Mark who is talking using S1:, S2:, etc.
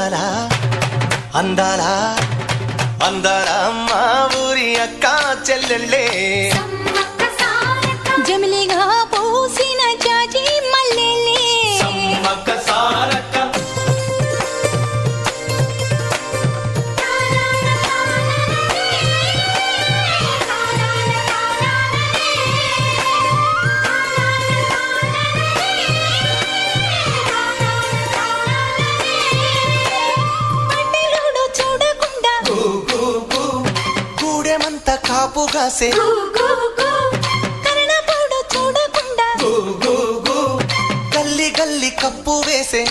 S1: అందాల అందాల అందాల మా ఊరి అక్క చెల్లెళ్ళే
S2: జమిలిగా పూసిన జాజి మల్లెలే
S1: సమ్మక్క సారక్క గూడెమంత కాపుగాసే
S2: కరణపోడు చూడకుండా
S1: గల్లి గల్లి కప్పు వేసే